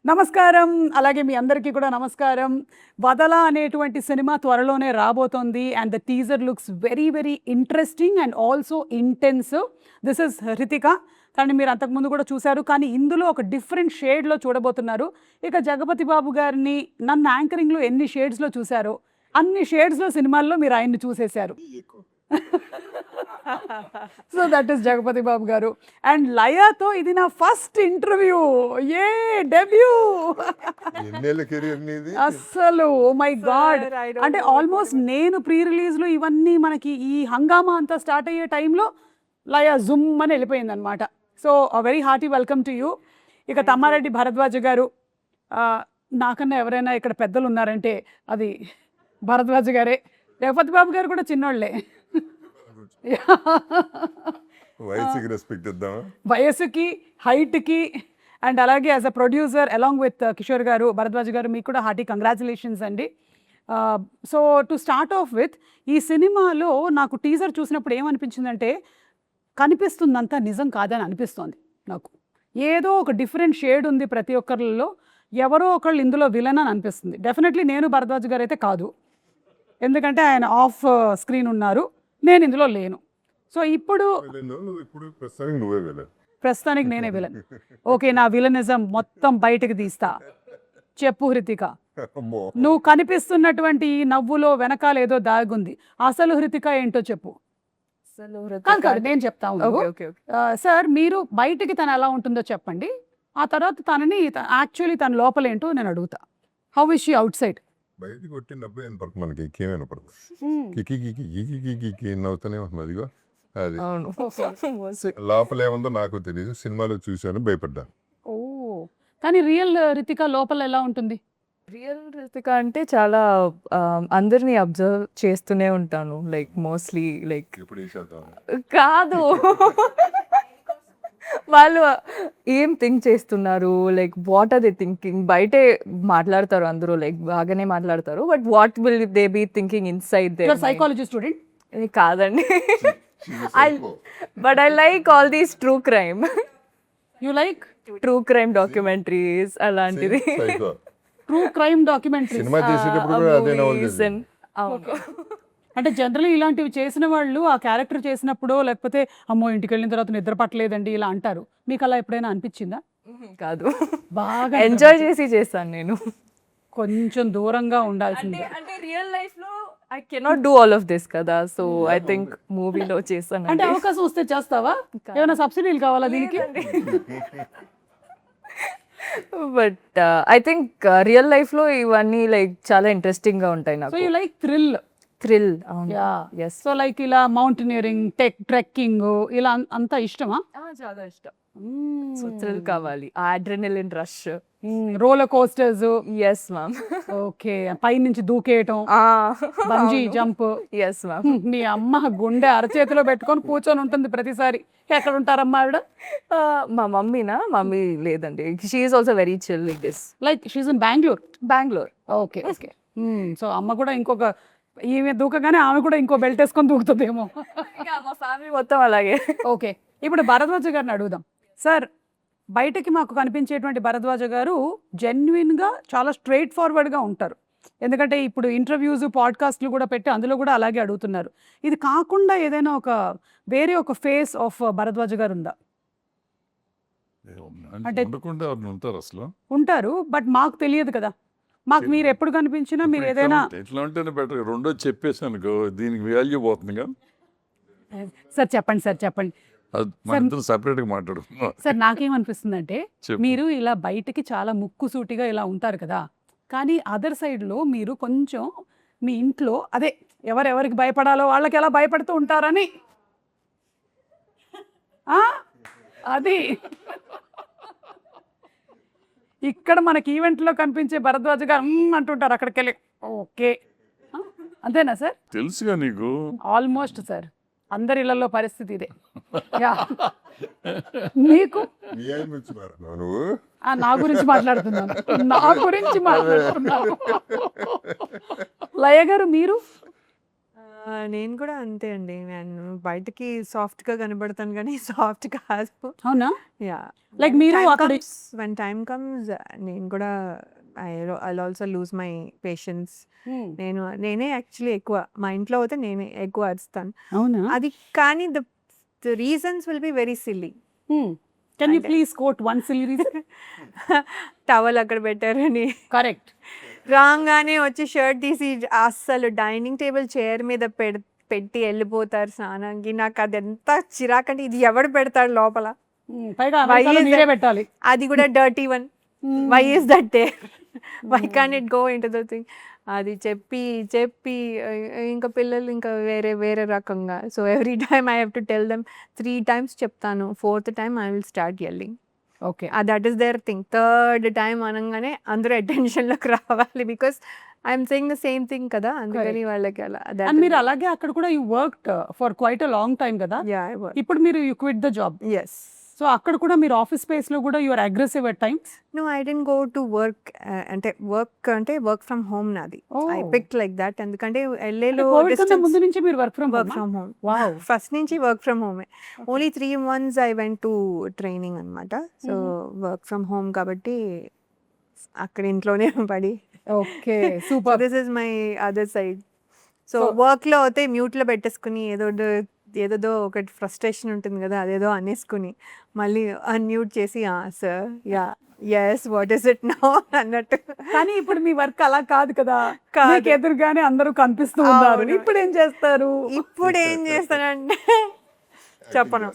నమస్కారం. అలాగే మీ అందరికీ కూడా నమస్కారం. 'వదల' అనేటువంటి సినిమా త్వరలోనే రాబోతోంది. And the teaser looks very very interesting and also intensive. This is Hrithika. కానీ మీరు అంతకుముందు కూడా చూశారు. కానీ ఇందులో ఒక డిఫరెంట్ షేడ్లో చూడబోతున్నారు. ఇక జగపతి బాబు గారిని నన్ను యాంకరింగ్లో ఎన్ని షేడ్స్లో చూశారో అన్ని షేడ్స్లో సినిమాల్లో మీరు ఆయన్ని చూసేశారు. So that is Jagapathi Babu గారు. అండ్ లయాతో ఇది నా ఫస్ట్ ఇంటర్వ్యూ. ఏ డెబ్యూ అస్సలు ఓ మై గాడ్. అంటే ఆల్మోస్ట్ నేను ప్రీ రిలీజ్లో ఇవన్నీ మనకి ఈ హంగామా అంతా స్టార్ట్ అయ్యే టైంలో లయా జుమ్ అని వెళ్ళిపోయింది అనమాట. So very hearty welcome to you. ఇక తమ్మారెడ్డి భరద్వాజ గారు, నాకన్నా ఎవరైనా ఇక్కడ పెద్దలు ఉన్నారంటే అది భరద్వాజ గారే. జగపతి బాబు గారు కూడా చిన్నోళ్ళే. వయసుకి హైట్కి అండ్ అలాగే as a producer along with Kishore గారు, భరద్వాజ్ గారు, మీకు కూడా హార్టీ కంగ్రాచులేషన్స్ అండి. So to start of with, ఈ సినిమాలో నాకు టీజర్ చూసినప్పుడు ఏమనిపించిందంటే కనిపిస్తుందంతా నిజం కాదని అనిపిస్తోంది నాకు. ఏదో ఒక డిఫరెంట్ షేడ్ ఉంది ప్రతి ఒక్కరిలో. ఎవరో ఒకళ్ళు ఇందులో విలన్ అని అనిపిస్తుంది. డెఫినెట్లీ నేను భరద్వాజ్ గారు అయితే కాదు, ఎందుకంటే ఆయన ఆఫ్ స్క్రీన్ ఉన్నారు, నేను ఇందులో లేను. సో ఇప్పుడు ప్రస్తుతానికి నేనే విలన్. ఓకే, నా విలనిజం మొత్తం బయటకు తీస్తా. చెప్పు హృతిక, నువ్వు కనిపిస్తున్నటువంటి ఈ నవ్వులో వెనకాల ఏదో దాగుంది. అసలు హృతిక ఏంటో చెప్పు. కాదు నేను చెప్తాను. సార్, మీరు బయటికి తను ఎలా ఉంటుందో చెప్పండి, ఆ తర్వాత తనని యాక్చువల్లీ తన లోపల ఏంటో నేను అడుగుతా. How is she out side? బయటకు కొట్టినప్పుడు వినపడుతుంది, మనకి ఇంకేం వినపడదు. కికి కికి కికి కికి కికి నవ్వుతూనే ఉంటుంది. అదిగో అది లోపల ఏముందో నాకు తెలియదు. సినిమాలో చూశాను, భయపడ్డాను. ఓ, కానీ రియల్ రితిక లోపల ఎలా ఉంటుంది? రియల్ రితిక అంటే చాలా అందరినీ అబ్జర్వ్ చేస్తూనే ఉంటాను. లైక్ మోస్ట్లీ లైక్ కాదు వాళ్ళు ఏం థింక్ చేస్తున్నారు, like what are they thinking. బయటే మాట్లాడతారు అందరూ, లైక్ బాగానే మాట్లాడతారు, but what will they be thinking inside there. Psychology student కాదండి. But I like all these true crime. You like true crime documentaries అలాంటిది. ట్రూ క్రైమ్ డాక్యుమెంటరీ సినిమా చేసేటప్పుడు కూడా అదే నవ్వులు. అంటే జనరల్లీ ఇలాంటివి చేసిన వాళ్ళు ఆ క్యారెక్టర్ చేసినప్పుడు, లేకపోతే అమ్మో ఇంటికి వెళ్ళిన తర్వాత నిద్ర పట్టలేదండి ఇలా అంటారు. మీకు అలా ఎప్పుడైనా అనిపించిందా? కాదు, బాగా ఎంజాయ్ చేసి చేస్తాను నేను. కొంచెం దూరంగా ఉండాల్సింది. అంటే రియల్ లైఫ్ లో I cannot do all of this కదా. సో ఐ థింక్ మూవీలో చేస్తాను. అంటే అవకాశం వస్తే చేస్తావా? ఏమైనా సబ్సిడీలు కావాలా దీనికి? But I think real life లో ఇవన్నీ లైక్ చాలా ఇంట్రెస్టింగ్ గా ఉంటాయి నాకు. So you like thrill. Yes. So like ఇలా మౌంటైనరింగ్, ట్రెక్కింగ్ ఇలా అంతా ఇష్టమా? చాలా ఇష్టం. సో థ్రిల్ కావాలి, ఆ adrenaline rush, roller coasters. yes ma'am. Okay, పై నుంచి దూకేయటం, బంజీ జంప్. yes ma'am. మీ అమ్మ గుండె అరచేతిలో పెట్టుకొని కూర్చొని ఉంటుంది ప్రతిసారి. ఎక్కడ ఉంటారమ్మా ఆవిడ? మా మమ్మీ లేదండి, she is also very chill like this. Like she is in Bengaluru. Okay. So అమ్మ కూడా ఇంకొక, ఈమె దూకగానే ఆమె కూడా ఇంకో బెల్ట్ వేసుకొని దూకుతుందేమో. మా ఫ్యామిలీ మొత్తం అలాగే. ఓకే, ఇప్పుడు భరద్వాజ గారిని అడుగుదాం. సార్, బయటకి మాకు కనిపించేటువంటి భరద్వాజ గారు జెన్యున్గా చాలా స్ట్రైట్ ఫార్వర్డ్గా ఉంటారు. ఎందుకంటే ఇప్పుడు ఇంటర్వ్యూస్, పాడ్కాస్ట్లు కూడా పెట్టి అందులో కూడా అలాగే అడుగుతున్నారు. ఇది కాకుండా ఏదైనా ఒక వేరే ఒక ఫేస్ ఆఫ్ భరద్వాజ గారు ఉందా? అంటే ఉంటారు, బట్ మాకు తెలియదు కదా. మాకు మీరు ఎప్పుడు కనిపించినా మీరు ఏదైనా ఎట్లా ఉంటేనే బెటర్. రెండో చెప్పేసాను, దీనికి వాల్యూ పోతుంది. సార్ చెప్పండి. సపరేట్గా మాట్లాడుతున్నాం. సార్, నాకేమనిపిస్తుందంటే మీరు ఇలా బయటకి చాలా ముక్కుసూటిగా ఇలా ఉంటారు కదా, కానీ అదర్ సైడ్లో మీరు కొంచెం మీ ఇంట్లో అదే ఎవరెవరికి భయపడాలో వాళ్ళకి ఎలా భయపడుతూ ఉంటారని. అది ఇక్కడ మనకి ఈవెంట్లో కనిపించే భరద్వాజ గారు అంటుంటారు అక్కడికి వెళ్ళి. ఓకే, అంతేనా సార్? తెలుసుగా నీకు. ఆల్మోస్ట్ సార్, అందరి ఇళ్లలో పరిస్థితి ఇదే. మీకు నా గురించి మాట్లాడుతున్నాను. లయ గారు, మీరు నేను కూడా అంతే అండి. నేను బయటకి సాఫ్ట్‌గా కనబడతాను గానీ సాఫ్ట్ కాదు. అవునా? యాహ్! లైక్ మీరు అక్కడ వెన్ టైమ్ కమ్స్ నేను కూడా I'll also lose my patience. నేనే యాక్చువల్లీ ఎక్కువ మా ఇంట్లో అయితే నేనే ఎక్కువ అరుస్తాను. అవునా? అది కానీ the reasons will be very silly. Can you అంటే please quote one silly reason? Towel అక్కడ పెట్టారని. కరెక్ట్. రాంగానే వచ్చి షర్ట్ తీసి అస్సలు డైనింగ్ టేబుల్ చైర్ మీద పెట్టి వెళ్ళిపోతారు స్నానానికి. నాకు అది ఎంత చిరాకంటే ఇది ఎవడు పెడతాడు లోపల? పైగా Why అమెరికాలో is మీరే that? పెట్టాలి. అది కూడా dirty one. Why is that there? Why can it go into the thing? అది చెప్పి ఇంకా పిల్లలు ఇంకా వేరే రకంగా. So every time I have to tell them 3 times చెప్తాను. 4th time I will start yelling. Okay. That is their thing. Third time అనగానే అందరూ అటెన్షన్‌లోకి రావాలి. Because I'm saying the same thing కదా! అందుకని వాళ్ళకి అలా. అండ్ మీరు అలాగే అక్కడ కూడా you worked for quite a long time కదా? ఇప్పుడు మీరు you quit the job. Yes. So అక్కడ కూడా మీరు ఆఫీస్ స్పేస్లో కూడా you are aggressive at times? No, I don't go to work. Work from home నాది. I picked like that. ఎందుకంటే ఎల్ఏలో కోవిడ్ కన్నా ముందు నుంచి మీరు work from home. Wow. First నుంచి వర్క్ ఫ్రమ్ హోమే. Only 3 months I went to training అనమాట. సో వర్క్ ఫ్రమ్ హోమ్ కాబట్టి అక్కడ ఇంట్లోనే పడి. Okay, super. This is my other side. So వర్క్లో అయితే మ్యూట్లో పెట్టేసుకుని ఏదేదో ఒకటి ఫ్రస్ట్రేషన్ ఉంటుంది కదా, అదేదో అనేసుకుని మళ్ళీ అన్మ్యూట్ చేసి sir yes what is it now అన్నట్టు. కానీ ఇప్పుడు మీ వర్క్ అలా కాదు కదా, కాదు. మీకు ఎదురుగానే అందరూ కనిపిస్తూ ఉన్నారు. అవును. ఇప్పుడు ఏం చేస్తారు? ఇప్పుడు ఏం చేస్తానంటే చెప్పను.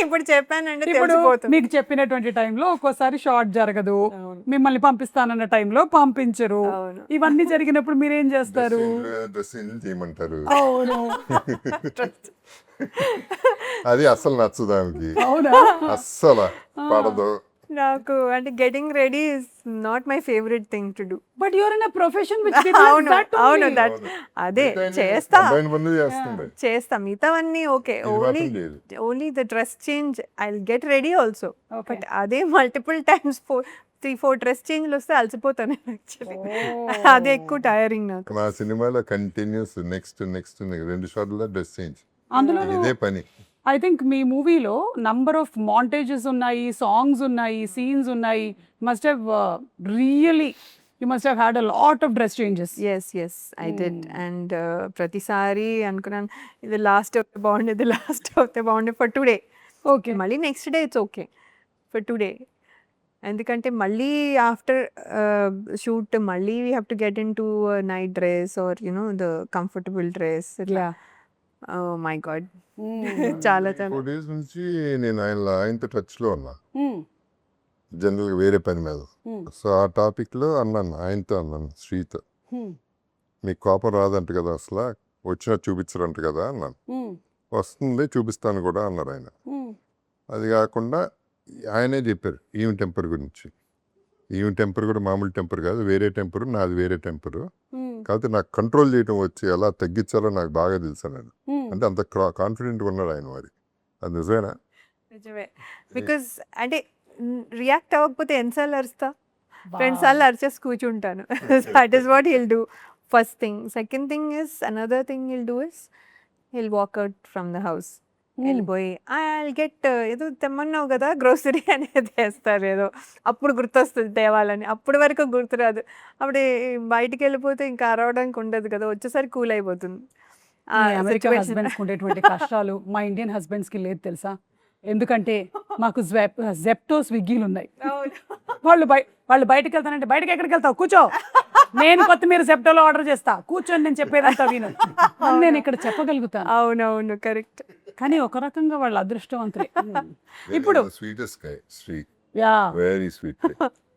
ఇప్పుడు చెప్పానంటే ఇప్పుడు తెలిసిపోతుంది. మీకు చెప్పినటువంటి టైంలో ఒక్కోసారి షార్ట్ జరగదు, మిమ్మల్ని పంపిస్తానన్న టైంలో పంపించరు. అవును. ఇవన్నీ జరిగినప్పుడు మీరేం చేస్తారు? డ్రెస్సింగ్ చేయమంటారు. అవును. అది అస్సలు నచ్చదు ఆమెకి, అవునా? అస్సలు పడదు. నాకు అంటే getting ready is not my favourite thing to do. But your in a profession which అవును దట్ అదే చేస్తా చేస్తుంది. మిగతావన్నీ ఓకే. ఇది ఓన్లీ మాత్రం లేదు. Only the dress change I will get ready also. Okay. But అదే మల్టిపుల్ టైమ్స్ 3-4 డ్రెస్ చేంజ్లు వస్తే అలసిపోతాను యాక్చువల్లీ. అదే ఎక్కువ టైరింగ్ నాకు. మా సినిమాలో కంటిన్యూస్ నెక్స్ట్ 2 షార్ట్ల డ్రెస్ చేంజ్, అందులో ఇదే పని. ఐ థింక్ మీ మూవీలో నంబర్ ఆఫ్ మాంటేజెస్ ఉన్నాయి, సాంగ్స్ ఉన్నాయి, సీన్స్ ఉన్నాయి. Must have really you must have had a lot of dress changes. Yes I did. And ప్రతిసారి అనుకున్నాను ఇది లాస్ట్ అవుతే బాగుండే ఫర్ టుడే. ఓకే. మళ్ళీ next day it's okay for today. ఎందుకంటే మళ్ళీ ఆఫ్టర్ షూట్ మళ్ళీ we have to get in to night dress or the comfortable dress. Oh my God, చాలా 4 days నుంచి నేను ఆయనతో టచ్లో ఉన్నా, జనరల్గా వేరే పని మీద. సో ఆ టాపిక్లో ఆయనతో అన్నాను, శ్రీతో, మీకు కోపం రాదంట కదా, అసలు వచ్చినా చూపించరంట కదా అన్నాను. వస్తుంది, చూపిస్తాను కూడా అన్నారు ఆయన. అది కాకుండా ఆయనే చెప్పారు ఈమె టెంపర్ గురించి. ఈమె టెంపర్ కూడా మామూలు టెంపర్ కాదు, వేరే టెంపరు, నాది వేరే టెంపరు. కాకపోతే నాకు కంట్రోల్ చేయడం వచ్చి ఎలా తగ్గించాలో నాకు బాగా తెలుసు అన్నాడు. అంటే అంత కాన్ఫిడెంట్గా ఉన్నాడు ఆయన. మరి అది నిజమేనా? నిజమే. బికాస్ అంటే రియాక్ట్ అవ్వకపోతే ఎన్నిసార్లు అరుస్తా? 2 సార్లు అరిచేసి కూర్చుంటాను. That is what he'll do first thing. Second thing is another thing he'll do is he'll walk out from the house. వెళ్ళిపోయి ఐ గెట్ ఏదో తెమ్మన్నావు కదా గ్రోసరీ అనేది వేస్తారు ఏదో, అప్పుడు గుర్తొస్తుంది తేవాలని. అప్పటి వరకు గుర్తురాదు. అప్పుడు బయటికి వెళ్ళిపోతే ఇంకా అరవడానికి ఉండదు కదా, వచ్చేసరికి కూల్ అయిపోతుంది. అమెరికా హస్బెండ్స్ ఉండేటువంటి కష్టాలు మా ఇండియన్ హస్బెండ్స్ కి లేదు తెలుసా? ఎందుకంటే మాకు జెప్టో స్విగ్గీలు ఉన్నాయి. వాళ్ళు బయటకు వెళ్తానంటే బయటకి ఎక్కడికి వెళ్తావు, కూర్చో, నేను కొత్తిమీర జెప్టోలో ఆర్డర్ చేస్తా, కూర్చొని నేను చెప్పేదంతా విను అని నేను ఇక్కడ చెప్పగలుగుతాను. అవునవును, కరెక్ట్. కానీ ఒక రకంగా వాళ్ళ అదృష్టవంతులే. ఇప్పుడు sweetest guy, sweet, yeah, very sweet.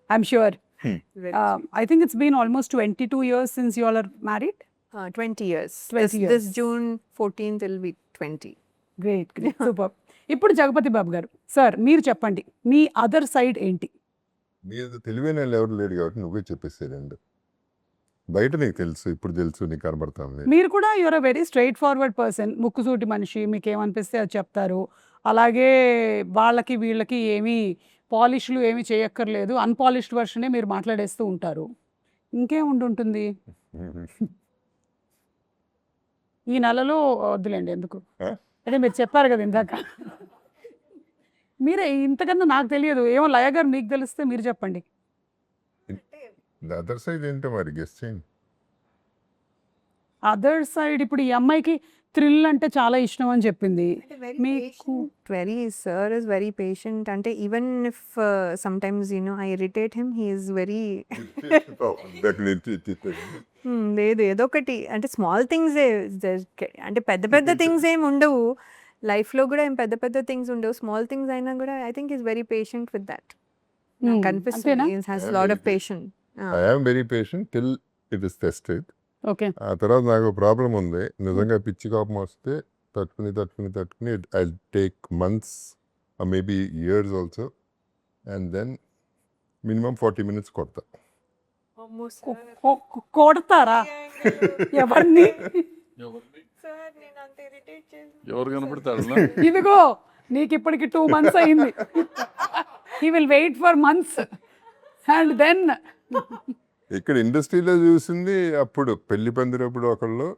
I'm sure. I think it's been almost 22 years since you all are married. 20 years. 20 years. This June 14th will be 20. Great, super. ఇప్పుడు జగపతి బాబు గారు సార్, మీరు చెప్పండి మీ అదర్ సైడ్ ఏంటి? మీరు తెలివైన వాళ్ళు ఎవరు లేడు కాబట్టి నువ్వే చెప్పేసేదండి. బయట నీకు తెలుసు, ఇప్పుడు తెలుసు, నీకు కనబడతాను. మీరు కూడా your a very straightforward person, ముక్కుసూటి మనిషి, మీకు ఏమనిపిస్తే అది చెప్తారు. అలాగే వాళ్ళకి వీళ్ళకి ఏమీ పాలిష్లు ఏమీ చేయక్కర్లేదు, అన్పాలిష్డ్ వర్షనే మీరు మాట్లాడేస్తూ ఉంటారు. ఇంకేం ఉంటుంది? ఈ నెలలో వద్దులేండి ఎందుకు ఆ? అంటే మీరు చెప్పారు కదా ఇందాక మీరే ఇంతకన్నా నాకు తెలియదు ఏమో లయ గారు మీకు తెలిస్తే మీరు చెప్పండి అదర్ సైడ్ ఏంటో మరి గెస్ట్ చేయండి. అదర్ సైడ్ ఇప్పుడు ఈ అమ్మాయికి థ్రిల్ అంటే చాలా ఇష్టం అని చెప్పింది మీకు Very, sir is very patient. And even if sometimes, I irritate him, he is very. లేదు ఏదో ఒకటి అంటే స్మాల్ థింగ్స్ అంటే పెద్ద పెద్ద థింగ్స్ ఏమి ఉండవు లైఫ్లో కూడా ఏం పెద్ద పెద్ద థింగ్స్ ఉండవు స్మాల్ థింగ్స్ అయినా కూడా I think is very patient with that అంతేనా? కనిపిస్తుంది has lot of patient I am very patient till it is tested. Okay ఆ తర్వాత నాకు ప్రాబ్లం ఉంది నిజంగా పిచ్చి కోపం వస్తే తట్టుకుని I take months maybe years also and then minimum 40 minutes కొడతా. కొడతారా ఎవరిని ఎవరు కనపడతాడు ఇదిగో నీకు ఇప్పటికి 2 months అయింది he will wait for months and then ఇక్కడ ఇండస్ట్రీలో చూసింది అప్పుడు పెళ్లి పందిరప్పుడు ఒకళ్ళు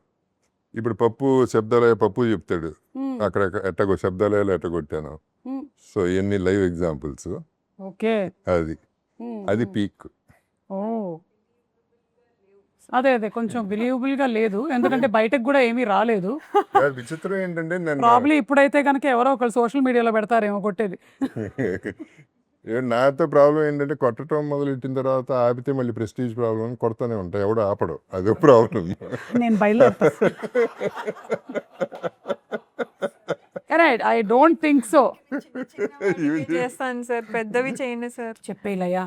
ఇప్పుడు పప్పు శబ్దాలయ పప్పు చెప్తాడు అక్కడ ఎట్టగో శబ్దాలయాలు ఎట్టగొట్టాను. సో ఎన్ని లైవ్ ఎగ్జాంపుల్స్. ఓకే అది పీక్. ఓ అదే కొంచెం బిలీవబుల్ గా లేదు ఎందుకంటే బయటకు కూడా ఏమీ రాలేదు విచిత్రం ఏంటంటే నేను ప్రాబ్లీ ఇప్పుడైతే కనుక ఎవరో ఒకళ్ళు సోషల్ మీడియాలో పెడతారేమో కొట్టేది నాతో ప్రాబ్లం ఏంటంటే కొట్టడం మొదలెట్టిన తర్వాత ఆపితే మళ్ళీ ప్రెస్టీజ్ ప్రాబ్లం కొడతానే ఉంటాయి ఎవడు ఆపడు అదే ప్రాబ్లం. నేను బయలుదేరుతా ఐ డోంట్ థింక్ సో చేస్తాను సార్ పెద్దవి చేయను సార్ చెప్పేలయ్యా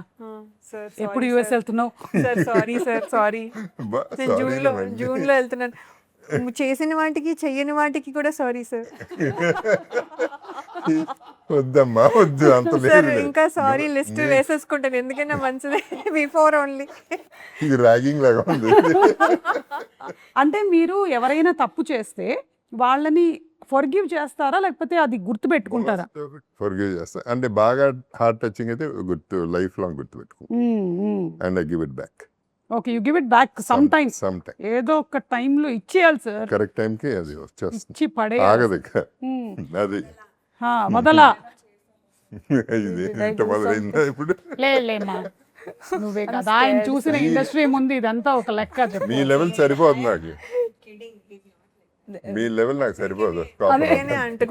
సార్ ఎప్పుడు యూఎస్ వెళ్తున్నావు సార్ సారీ నేను జూన్లో వెళ్తున్నాను చేసిన వాటికి చెయ్యని వాటికి కూడా సారీ సార్ వద్దమ్మా వద్దు అంత సార్ లేదు. ఇంకా సారీ లిస్ట్ వేసేసుకుంటాను ఎందుకైనా మంచిది బిఫోర్ ఓన్లీ ఇది ర్యాగింగ్ లాగా ఉంది. అంటే మీరు ఎవరైనా తప్పు చేస్తే వాళ్ళని ఫర్గివ్ చేస్తారా లేకపోతే అది గుర్తు పెట్టుకుంటారా ఫర్గివ్ చేస్తా అంటే బాగా హార్ట్ టచింగ్ అయితే గుర్తు లైఫ్ లాంగ్ గుర్తు పెట్టుకో and I give it back. Okay you give it back some time some time ఏదో ఒక టైంలో ఇచ్చేయాలి సార్ కరెక్ట్ టైంకి అది వచ్చేస్తుంది ఇచ్చి పడే ఆగదు ఇక. అది మొదలా ఇది ఇంత మొదలైందా ఇప్పుడు లేమ్మా నువ్వే కదా ఆయన చూసిన ఇండస్ట్రీ ముందు ఇదంతా ఒక లెక్క చెప్పు మీ లెవెల్ సరిపోదు నాకు మీ లెవెల్ నాకు సరిపోదు.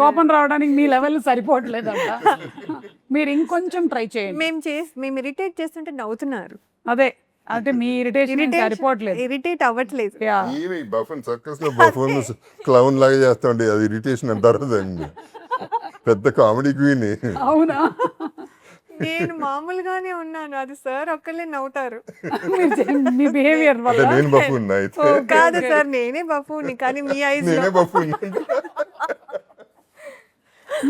కోపం రావడానికి మీ లెవెల్ సరిపోవట్లేదంట మీరు ఇంకొంచెం ట్రై చేయండి మేము ఇరిటేట్ చేస్తుంటే నవ్వుతున్నారు అదే అంటే మీ ఇరిటేషన్ సరిపోవట్లేదు ఇరిటేట్ అవ్వట్లేదు ఏమి బఫన్ సర్కస్ లో బఫన్ క్లౌన్ లాగా చేస్తా ఉండే అది ఇరిటేషన్ అంటారు దాన్ని. పెద్ద కామెడీ క్వీన్. అవునా నేను మామూలుగానే ఉన్నాను అది సార్ ఒక్కళ్ళే నవ్వుతారు మీ బిహేవియర్ అంటే వల్ల నేను బఫన్ అయితే కాదు సార్ నేనే బఫూని కానీ మీ ఐస్ నేనే బఫన్.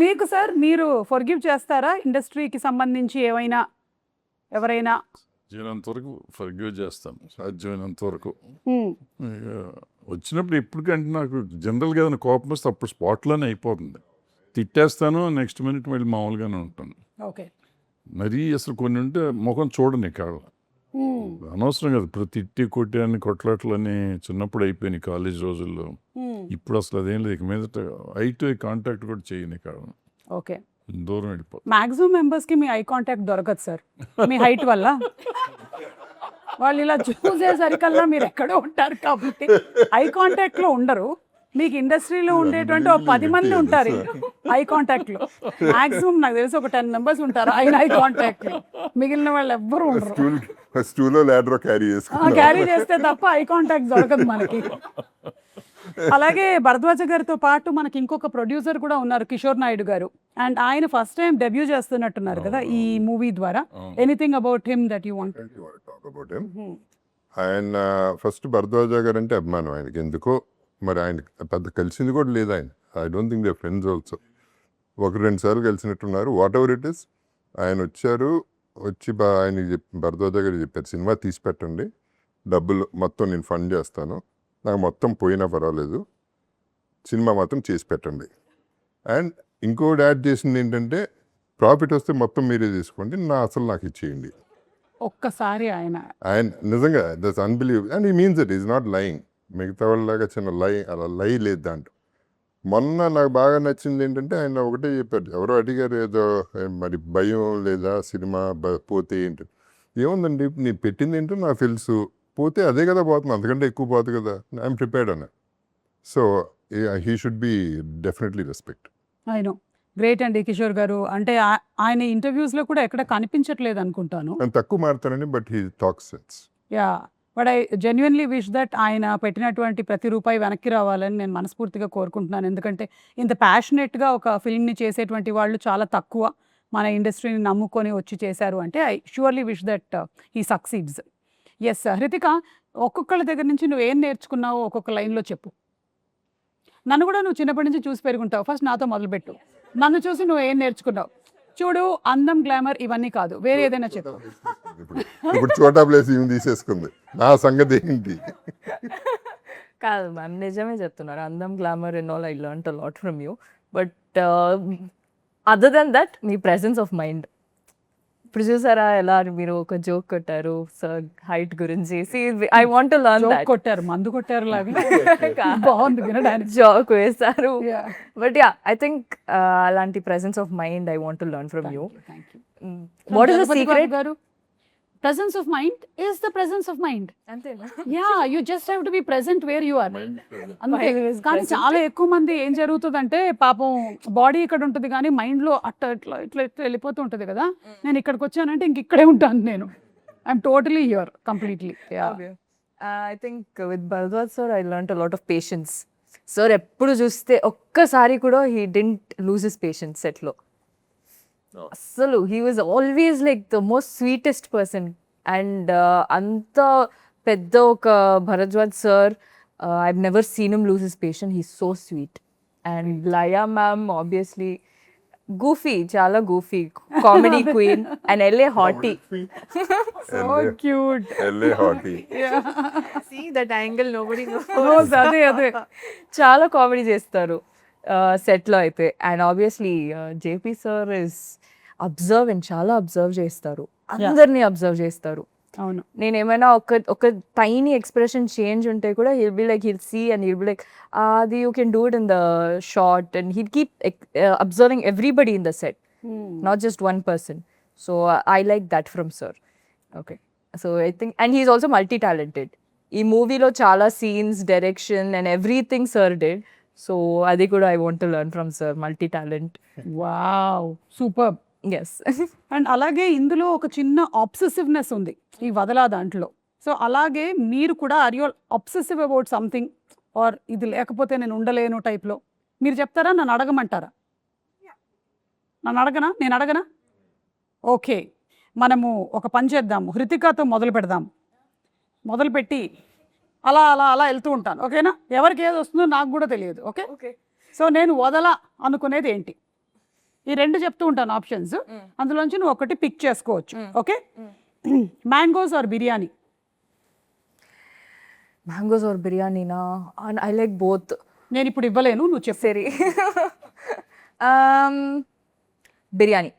మీకు సార్ మీరు ఫర్గివ్ చేస్తారా ఇండస్ట్రీకి సంబంధించి ఎవరైనా జీవనంత వరకు ఫర్గివ్ చేస్తాను సాధ్యమైనంత వరకు. ఇక వచ్చినప్పుడు ఎప్పటికంటే నాకు జనరల్గా ఏదైనా కోపం వస్తే అప్పుడు స్పాట్లోనే అయిపోతుంది. తిట్టేస్తాను నెక్స్ట్ మినిట్ మళ్ళీ మామూలుగానే ఉంటాను. ఓకే మరీ అసలు కొన్ని ఉంటే ముఖం చూడని కాళ్ళ అనవసరం కదా ఇప్పుడు తిట్టి కొట్టాని కొట్లాట్లని చిన్నప్పుడు అయిపోయినాయి కాలేజ్ రోజుల్లో. ఇప్పుడు అసలు అదేం లేదు ఇక మీదట ఐ టు ఐ కాంటాక్ట్ కూడా చేయని కాళ్ళ ఓకే దూరం వెళ్ళిపోతుంది. మాక్సిమం మెంబర్స్ కి మీ ఐ కాంటాక్ట్ దొరకదు సార్ మీ హైట్ వల్ల వాళ్ళు ఇలా చూసేసరికల్లా మీరు ఎక్కడో ఉంటారు కాబట్టి ఐ కాంటాక్ట్ లో ఉండరు. మీకు ఇండస్ట్రీలో ఉండేటువంటి ఒక 10 మంది ఉంటారు ఐ కాంటాక్ట్ లో మాక్సిమం నాకు తెలిసి ఒక 10 members ఉంటారు ఆయన ఐ కాంటాక్ట్ లో మిగిలిన వాళ్ళు ఎవ్వరు ఉండరు. స్టూలో ల్యాడర్ క్యారీ చేసుకున్నా క్యారీ చేస్తే తప్ప ఐ కాంటాక్ట్ దొరకదు మనకి. అలాగే భరద్వాజ గారితో పాటు మనకి ఇంకొక ప్రొడ్యూసర్ కూడా ఉన్నారు కిషోర్ నాయుడు గారు అండ్ ఆయన ఫస్ట్ టైం డెబ్యూ చేస్తున్నట్టున్నారు కదా ఈ మూవీ ద్వారా. Anything about him that you want talk about him. ఆయన ఫస్ట్ భరద్వాజ గారు అంటే అభిమానం ఆయనకి ఎందుకో మరి ఆయన పెద్ద కలిసింది కూడా లేదు ఆయన. I don't think they friends also. 1-2 సార్లు కలిసినట్టున్నారు. వాట్ ఎవర్ ఇట్ ఈస్ ఆయన వచ్చారు వచ్చి ఆయనకి భరద్వాజ గారు చెప్పారు సినిమా తీసి పెట్టండి డబ్బులు మొత్తం నేను ఫండ్ చేస్తాను నాకు మొత్తం పోయినా పర్వాలేదు సినిమా మాత్రం చేసి పెట్టండి. అండ్ ఇంకోటి యాడ్ చేసింది ఏంటంటే ప్రాఫిట్ వస్తే మొత్తం మీరే తీసుకోండి అసలు నాకు ఇచ్చేయండి. ఒక్కసారి ఆయన నిజంగా that's unbelieve and he means it is not lying. మిగతా వాళ్ళలాగా చిన్న అలా లేదు దాంట్లో. మొన్న నాకు బాగా నచ్చింది ఏంటంటే ఆయన ఒకటే చెప్పారు, ఎవరో అడిగారు ఏదో మరి భయం లేదా సినిమా పోతే ఏంటి, ఏముందండి నేను పెట్టింది ఏంటో నాకు తెలుసు, పోతే అదే కదా పోతుంది, అంతకంటే ఎక్కువ పోతుంది కదా, ఐఎమ్ ప్రిపేర్డ్ అన్న. So he should be definitely respect. ఆయన గ్రేట్ అండి కిషోర్ గారు. అంటే ఆయన ఇంటర్వ్యూస్లో కూడా ఎక్కడ కనిపించట్లేదు అనుకుంటాను. ఆయన తక్కువ మారుతానండి, but he talk sense. Yeah, but I genuinely wish that ఆయన పెట్టినటువంటి ప్రతి రూపాయి వెనక్కి రావాలని నేను మనస్ఫూర్తిగా కోరుకుంటున్నాను. ఎందుకంటే ఇంత ప్యాషనెట్గా ఒక ఫిల్మ్ని చేసేటువంటి వాళ్ళు చాలా తక్కువ మన ఇండస్ట్రీని నమ్ముకొని వచ్చి చేశారు అంటే I surely wish that he succeeds. Yes Hrithika, ఒక్కొక్కళ్ళ దగ్గర నుంచి నువ్వు ఏం నేర్చుకున్నావో ఒక్కొక్క లైన్లో చెప్పు. నన్ను కూడా నువ్వు చిన్నప్పటి నుంచి చూసి పెరుగుంటావు, ఫస్ట్ నాతో మొదలుపెట్టు. నన్ను చూసి నువ్వు ఏం నేర్చుకున్నావు? చూడు, అందం, గ్లామర్ ఇవన్నీ కాదు, వేరే ఏదైనా చెప్పు. ఇప్పుడు చోటా ప్లేస్ ఏమి తీసేసుకుంది, నా సంగతి ఏంటి? కాదు మ్యామ్, నిజమే చెప్తున్నారు. అందం, glamour and all I learnt a lot from you. But other than that మీ ప్రెసెన్స్ ఆఫ్ మైండ్. ఇప్పుడు చూసారా ఎలా మీరు ఒక జోక్ కొట్టారు సార్ హైట్ గురించి. I want to learn joke that. కొట్టారు, మందు కొట్టారు లాగా బాగుంది వినడానికి. జోక్ వేస్తారు. Yeah. But yeah, I think అలాంటి presence of mind I want to learn from you. Thank you. What is the Jagapati Babu secret? Garu, presence of mind is the presence of mind. అంతేనా? Yeah, you just have to be present where you are. అంతే. Mind is కానీ present. చాలా ఎక్కువ మంది ఏం జరుగుతుందంటే పాపం body ఇక్కడ ఉంటుంది కానీ మైండ్లో అట్లా ఇట్లా ఇట్లా ఇట్లా వెళ్ళిపోతూ ఉంటుంది కదా. నేను ఇక్కడికి వచ్చానంటే ఇంక ఇక్కడే ఉంటాను నేను. I'm totally here completely. I think with Bharadwaj sir I learn a lot of patience. Sir ఎప్పుడు చూస్తే ఒక్కసారి కూడా he didn't lose his patience సెట్లో. అస్సలు he was always like the most sweetest person. And అంత పెద్ద ఒక Bharadwaj sir, I never seen him lose his patience. He so sweet. And Laya ma'am obviously goofy, చాలా goofy, comedy queen. And LA hottie. So cute. LA hottie. See that angle, nobody knows. అదే అదే చాలా comedy చేస్తారు సెట్లో అయితే. And obviously JP sir is observe, చాలా observe చేస్తారు, అందరినీ అబ్జర్వ్ చేస్తారు. అవును. నేను ఏమైనా ఒక టైనీ ఎక్స్ప్రెషన్ చేంజ్ ఉంటే కూడా he'll be like, he'll see and he'll be like అది you can do it in the shot. And he'll keep observing everybody in the set, not just one person. So I like that from sir. Okay, so I think and he's also multi talented. ఈ మూవీలో చాలా scenes, direction and everything sir did. So అది కూడా I want to learn from sir, multi talent. Wow, super. Yes. And అలాగే ఇందులో ఒక చిన్న ఆబ్సెసివ్నెస్ ఉంది ఈ వదలా దాంట్లో. సో అలాగే మీరు కూడా are you obsessive about something, or ఇది లేకపోతే నేను ఉండలేను టైప్లో మీరు చెప్తారా, నన్ను అడగమంటారా? నేను అడగనా? ఓకే, మనము ఒక పని చేద్దాము, హృతికతో మొదలు పెడదాము. మొదలుపెట్టి అలా అలా అలా వెళ్తూ ఉంటాను, ఓకేనా? ఎవరికి ఏది వస్తుందో నాకు కూడా తెలియదు. ఓకే. ఓకే. సో నేను వదల అనుకునేది ఏంటి, ఈ రెండు చెప్తూ ఉంటాను ఆప్షన్స్, అందులోంచి నువ్వు ఒకటి పిక్ చేసుకోవచ్చు. Okay. Mangoes or biryani? Mangoes or బిర్యానీనా? I like both. నేను ఇప్పుడు ఇవ్వలేను, నువ్వు చెప్పు. సరే. బిర్యానీ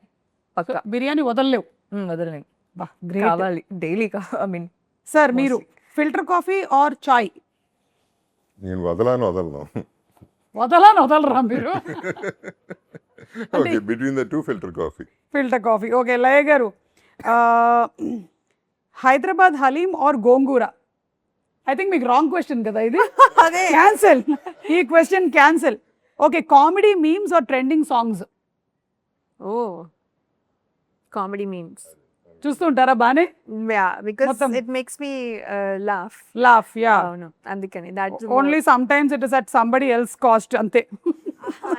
పక్కా. బిర్యానీ వదలలేవు. వదలలేం, బా గ్రేట్. కావాలి డైలీ. ఐ మీన్ సార్ మీరు ఫిల్టర్ కాఫీ ఆర్ చాయ్? నేను వదలను. వదలరా మీరు? Okay, between the two filter coffee. Filter coffee. Okay, Laya garu, Hyderabad haleem or gongura? I think మీకు రాంగ్ క్వశ్చన్ కదా ఇది. అదే. క్యాన్సల్, ఈ question cancel. Okay, comedy memes or trending songs? Oh, comedy memes. చూస్తుంటారా బానే? Yeah, because మొత్తం. it makes me laugh. Laugh. Yeah, అవును, అందుకని that's only some times it is at somebody else cost, అంతే.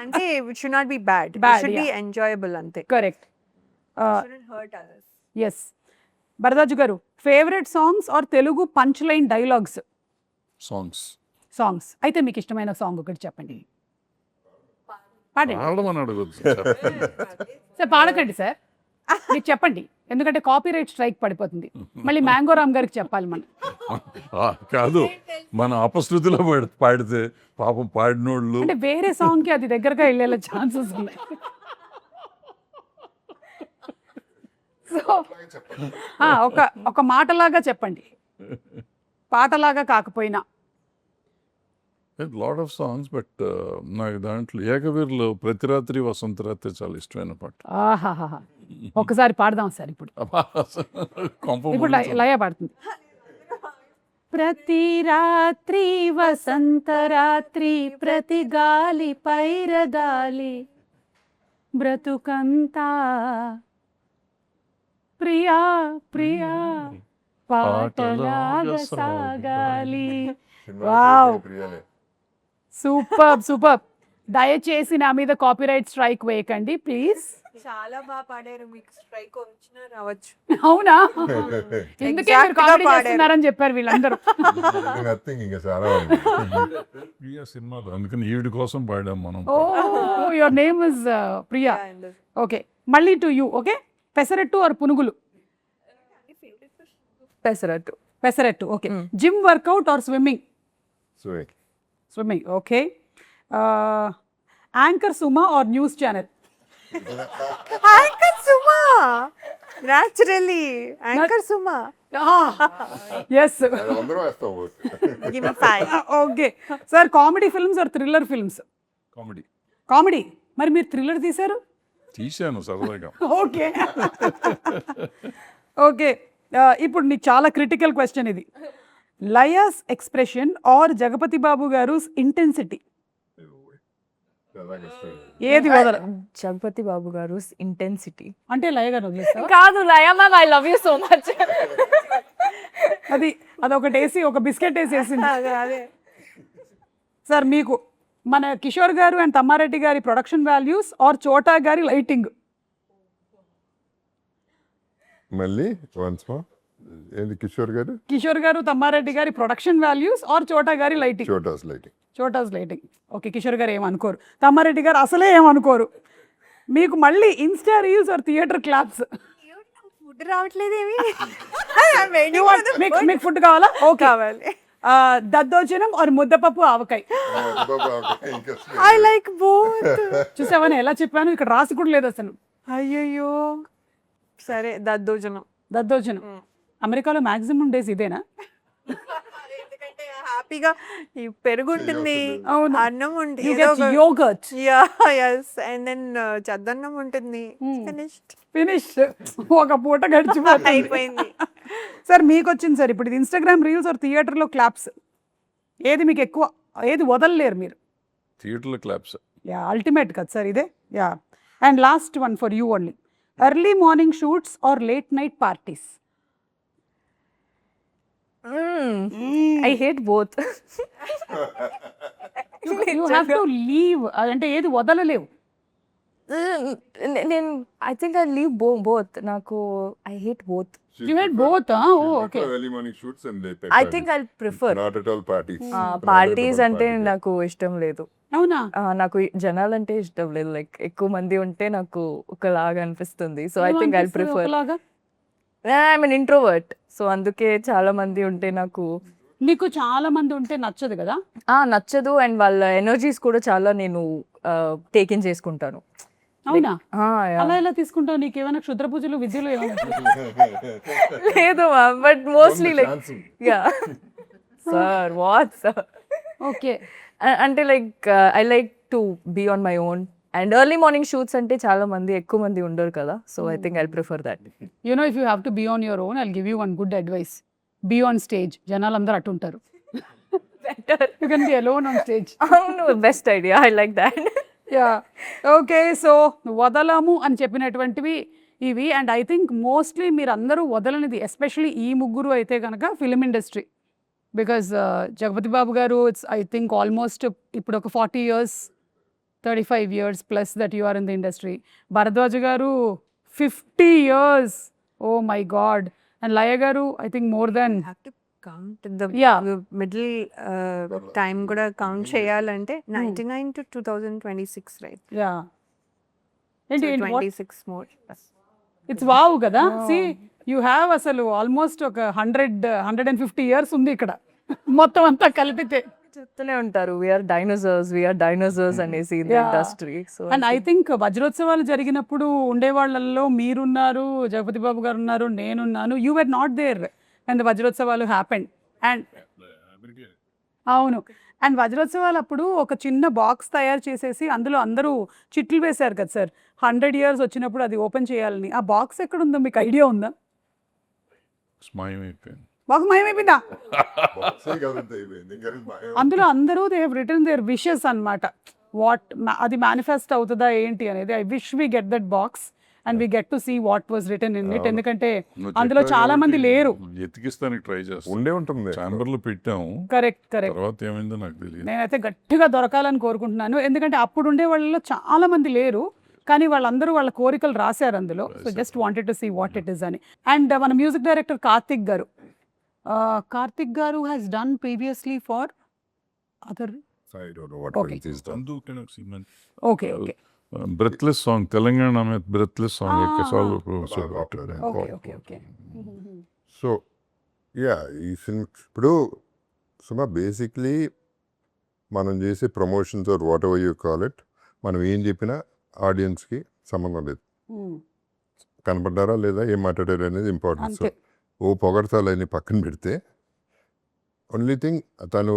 అంటే it should not be bad. Bad, It should be yeah. enjoyable అంతే. Correct. It shouldn't hurt others. Yes. Bharadwaj garu, favourite songs or Telugu punch line dialogues? Songs. అయితే మీకు ఇష్టమైన song ఒకటి చెప్పండి. పాడండి పాడమని అడగొద్దు. సార్. పాడకండి సార్, మీకు చెప్పండి, ఎందుకంటే కాపీరైట్ స్ట్రైక్ పడిపోతుంది. మళ్ళీ మ్యాంగో రామ్ గారికి చెప్పాలి మనం. కాదు, మన అపశృతిలో పాడితే పాపం పాడినోళ్ళు. అంటే వేరే సాంగ్కి అది దగ్గరగా వెళ్ళేలా ఛాన్సెస్ ఉన్నాయి. సో ఒక మాటలాగా చెప్పండి, పాటలాగా కాకపోయినా. లాట్ ఆఫ్ సాంగ్స్ బట్ నాకు దాంట్లో ఏకవీరులో ప్రతి రాత్రి వసంత రాత్రి చాలా ఇష్టమైన పాట. ఆహాహా. ఒకసారి పాడదాం సార్ ఇప్పుడు. కొంప ఇప్పుడు లయ పాడుతుంది. ప్రతి రాత్రి వసంత రాత్రి, ప్రతి గాలి పైరగాలి, బ్రతుకంతా ప్రియా ప్రియా పాటలాగా సాగాలి. Wow, super super. దయచేసి నా మీద కాపీరైట్ స్ట్రైక్ వేయకండి ప్లీజ్. చాలా బాగా పాడారు, మీకు స్ట్రైక్ వచ్చినా రావచ్చు. అవునా? ఎందుకే Exact గా కామెడీ పాడారు. చేస్తున్నారని చెప్పారు వీళ్ళందరూ. నథింగ్ ఇంకా చాలా ఉంది. ప్రియా సినిమాలో అందుకని ఈవిడ కోసం పాడాం మనం. Oh, your name is Priya. Okay, మళ్ళీ to you. Okay, pesarattu or పునుగులు? Pesarattu. Pesarattu. Okay. Gym workout or swimming? Swimming. Okay. Anchor Suma or news channel? Anchor Suma, naturally anchor Suma. Yes. అందరూ వేస్తాం vote. Give me 5. Okay sir, comedy films or thriller films? Comedy comedy. మరి మీరు thriller తీశారు? తీశాను సరదాగా. Okay okay. ఇప్పుడు నీకు చాలా క్రిటికల్ క్వశ్చన్ ఇది. లయాస్ ఎక్స్ప్రెషన్ ఆర్ జగపతి బాబు గారు ఇంటెన్సిటీ? ఏది వదల? జగపతి బాబు గారు ఇంటెన్సిటీ. అంటే లయ గారు వదిలేస్తావా? కాదు Laya ma'am, I love you so much. అదొకటి వేసి ఒక బిస్కెట్ వేసేసింది. అదే సార్ మీకు మన కిషోర్ గారు అండ్ తమ్మారెడ్డి గారి ప్రొడక్షన్ వాల్యూస్ ఆర్ చోటా గారి లైటింగ్? మళ్ళీ వన్స్ మోర్. ఏంది కిషోర్ గారు? కిషోర్ గారు తమ్మారెడ్డి గారి ప్రొడక్షన్ వాల్యూస్ ఆర్ చోటా గారి lighting? Chota's lighting. Chota's lighting. Okay, Kishore garu ఏమనుకోరు, తమ్మారెడ్డి గారు అసలే ఏమనుకోరు. మీకు మళ్ళీ insta reels or theatre claps? Food రావట్లేదేమి. మీకు ఫుడ్ కావాలా? ఓకే, కావాలి. దద్దోజనం ఆర్ ముద్దపప్పు ఆవకాయ? I like both. చూసావని ఎలా చెప్పాను, ఇక్కడ రాసి కూడా లేదు అసలు. అయ్యయ్యో, సరే దద్దోజనం. దద్దోజనం. అమెరికాలో మాక్సిమం డేస్ ఇదేనా? ఎందుకంటే హ్యాపీగా ఈ పెరుగు ఉంటుంది, అవును. అన్నం ఉంటుంది, You get yogurt. And then చద్దన్నం ఉంటుంది. ఫినిష్డ్. ఫినిష్. ఒక పూట గడిచిపోతుంది. అయిపోయింది. సార్ మీకు వచ్చింది సార్ ఇప్పుడు ఇన్స్టాగ్రామ్ రీల్స్ ఆర్ థియేటర్లో క్లాప్స్? ఏది మీకు ఎక్కువ, ఏది వదలలేరు మీరు? థియేటర్లో క్లాప్స్. యా, అల్టిమేట్ కదా సార్ ఇదే. Yeah, and last one for you only. Early morning shoots or late night parties? I hate both. You have to leave, అంటే ఏది వదలలేవు. నేను I think I leave both. నాకు I hate both. You had both, huh? Oh, okay. Early morning shoots and late night I parties. Think I prefer Not at all parties. Parties అంటే నాకు ఇష్టం లేదు. అవునా? నాకు జనాలంటే ఇష్టం లేదు. లైక్ ఎక్కువ మంది ఉంటే నాకు ఒకలాగా అనిపిస్తుంది. So I think I prefer. ఒకలాగా? ఐ మీన్ ఇంట్రోవర్ట్, సో అందుకే చాలా మంది ఉంటే నాకు నీకు చాలా మంది ఉంటే నచ్చదు కదా? నచ్చదు. అండ్ వాళ్ళ ఎనర్జీస్ కూడా చాలా నేను టేక్ ఇన్ చేసుకుంటాను. అవునా? Yeah. అలా ఎలా తీసుకుంటావు? నీకు ఏమైనా క్షుద్ర పూజలు విద్యలు ఏమైనా? లేదు but mostly like Dancing. Yeah sir what sir. Okay. అంటే like I like to be on my own. And early morning shoots అంటే చాలా మంది ఎక్కువ మంది ఉండరు కదా, so I think I prefer that. You know, if you have to be on your own, I'll give you one good advice. Be on stage. జనాలు అందరూ అటు ఉంటారు. You can be alone on stage. అవును, best idea. I like that. Yeah, okay. So వదలము అని చెప్పినటువంటివి ఇవి. And I think mostly మీరు అందరూ వదలనిది, ఎస్పెషలీ ఈ ముగ్గురు అయితే కనుక film industry. Because Jagapathi Babu గారు ఇట్స్ ఐ థింక్ ఆల్మోస్ట్ ఇప్పుడు ఒక 40 years 35 years plus that you are in the industry. Bharadwaja garu 50 years. Oh my God. And Laya garu I think more than. Have to count the Yeah. Middle time కూడా count చేయాలంటే 99 to 2026, right? Yeah, ఏంటి 26 more. It's wow కదా. See you have అసలు almost ఒక 150 years ఉంది ఇక్కడ మొత్తం అంతా కలిపితే. చెప్తూనే ఉంటారు వీఆర్ డైనోసార్స్ అనేసి in Yeah. Industry. So and I think వజ్రోత్సవాలు జరిగినప్పుడు ఉండే వాళ్ళల్లో మీరున్నారు, జగపతి బాబు గారు ఉన్నారు, నేనున్నాను. You were not there and the వజ్రోత్సవాలు హ్యాపెండ్. అండ్ అవును. అండ్ వజ్రోత్సవాలు అప్పుడు ఒక చిన్న బాక్స్ తయారు చేసేసి అందులో అందరూ చిట్లు వేశారు కదా సార్. 100 ఇయర్స్ వచ్చినప్పుడు అది ఓపెన్ చేయాలని. ఆ బాక్స్ ఎక్కడుందో మీకు ఐడియా ఉందా? మాయమైపోయింది. బాక్స్ మాయమైపోయిందా? బాక్సే కదండి అయిపోయింది. ఇంకా భయం. అందులో అందరూ they have written their wishes అన్నమాట. అది మేనిఫెస్ట్ అవుతుందా ఏంటి అనేది. I wish we get that box and we get to see what was written in it. అవును. ఎందుకంటే నువ్వు అందులో చెప్పావు చాలా మంది కాబట్టి లేరు. ఎతికిస్తానికి ట్రై చేస్తాం. ఉండే ఉంటుంది. ఛాంబర్లో పెట్టాము, కరెక్ట్. తర్వాత ఏమైందో నాకు తెలియదు. నేనైతే గట్టిగా దొరకాలని కోరుకుంటున్నాను. ఎందుకంటే అప్పుడు ఉండే వాళ్ళలో చాలా మంది లేరు. కానీ వాళ్ళందరూ వాళ్ళ కోరికలు రాశారు అందులో. So just wanted to see what it is అని. అండ్ మన music director Karthik garu. Karthik garu has done previously for other. I don't know what Okay. film he's done. అందుకే నాకు cinema okay. Okay. Breathless song, Telangana మీద బ్రెత్లెస్ సాంగ్ యొక్క సాల్వ్ okay. So yeah ఈ cinema ఇప్పుడు Suma basically మనం చేసే promotions or whatever you call it, మనం ఏం చెప్పినా ఆడియన్స్కి సంబంధం లేదు. కనపడ్డారా లేదా, ఏం మాట్లాడారు అనేది ఇంపార్టెంట్. సో అంతే. ఓ పొగడతాలని పక్కన పెడితే ఓన్లీ థింగ్ తను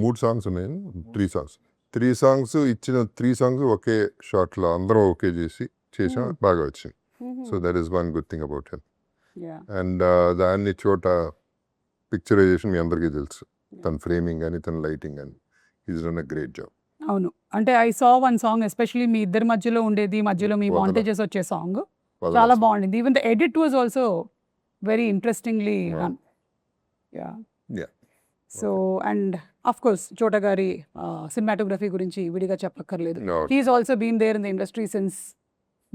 3 సాంగ్స్ ఉన్నాయి, 3 సాంగ్స్ ఇచ్చిన 3 సాంగ్స్ ఒకే షాట్లో అందరం ఓకే చేసాం, బాగా వచ్చింది. So that is one good thing about him. And దాన్ని చోట పిక్చరైజేషన్ మీ అందరికీ తెలుసు, తన ఫ్రేమింగ్ కానీ తన లైటింగ్ కానీ is done a great job. అవును. అంటే I saw one song especially మీ ఇద్దరి మధ్యలో ఉండేది, మధ్యలో మీ వదల. మాంటేజెస్ వచ్చే సాంగ్ చాలా బాగుండింది. Even the edit was also very interestingly done. Yeah. Yeah. So and of course Chota గారి సినిమాటోగ్రఫీ గురించి విడిగా చెప్పక్కర్లేదు. No. He's also been there in the industry since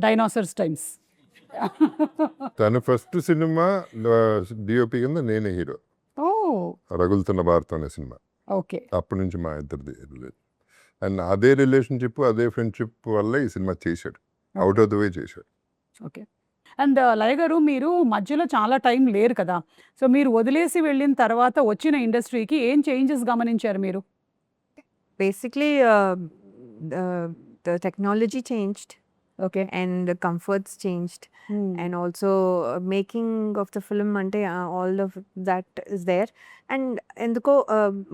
dinosaurs times. తన ఫస్ట్ సినిమా డిఓపి కింద నేనే హీరో, ఓ రగులుతున్న భారతం అనే సినిమా. ఓకే. అప్పటి నుంచి మా ఇద్దరిది రిలేషన్, అండ్ అదే రిలేషన్షిప్ అదే ఫ్రెండ్షిప్ వల్ల ఈ సినిమా చేశాడు, అవుట్ ఆఫ్ ద వే చేశాడు. ఓకే. అండ్ లయ గారు, మీరు మధ్యలో చాలా టైం లేరు కదా. సో మీరు వదిలేసి వెళ్ళిన తర్వాత వచ్చిన ఇండస్ట్రీకి ఏం చేంజెస్ గమనించారు మీరు? Basically, the technology changed okay. and the comforts changed, and also making of the film ante all of that is there. And ఎందుకో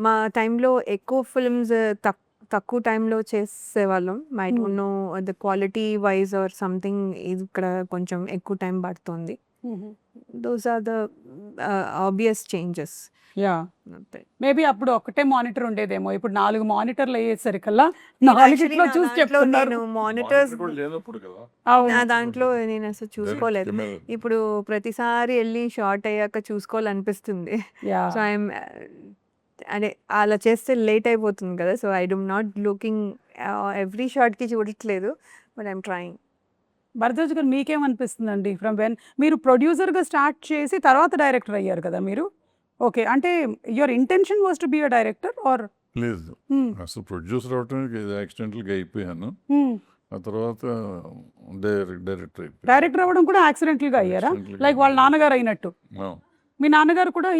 మా టైంలో ఎక్కువ ఫిల్మ్స్ తక్కువ టైంలో చేసేవాళ్ళం. I don't know the quality wise or something, ఇక్కడ కొంచెం ఎక్కువ టైం పడుతుంది. Those are the obvious changes. Yeah. Maybe అప్పుడు ఒకటే మానిటర్ ఉండేదేమో, ఇప్పుడు 4 మానిటర్లు అయ్యేసరికల్లా 4 చూసి చెప్తున్నారు. నేను మానిటర్స్ లేనప్పుడు కదా. అవును. దాంట్లో నేను అసలు చూసుకోలేదు. ఇప్పుడు ప్రతిసారి వెళ్ళి షార్ట్ అయ్యాక చూసుకోవాలనిపిస్తుంది. యా. సో ఐఎమ్ అదే అలా చేస్తే లేట్ అయిపోతుంది కదా. So I am not looking every షార్ట్కి చూడట్లేదు, బట్ ఐఎమ్ ట్రయింగ్. భరద్వాజ్ గారు, మీకేమనిపిస్తుందండి? ఫ్రమ్ వెన్ మీరు ప్రొడ్యూసర్గా స్టార్ట్ చేసి తర్వాత డైరెక్టర్ అయ్యారు కదా మీరు. ఓకే. అంటే your intention was to be a director or? లేదు, అసలు ప్రొడ్యూసర్ అవటానికి యాక్సిడెంటల్గా అయిపోయాను. ఆ తర్వాత డైరెక్టర్ అయిపోయాను. డైరెక్టర్ అవ్వడం కూడా యాక్సిడెంటల్గా అయ్యారా? Accidentally లైక్ వాళ్ళ నాన్నగారు అయినట్టు. ఆ, మీ నాన్నగారు కూడా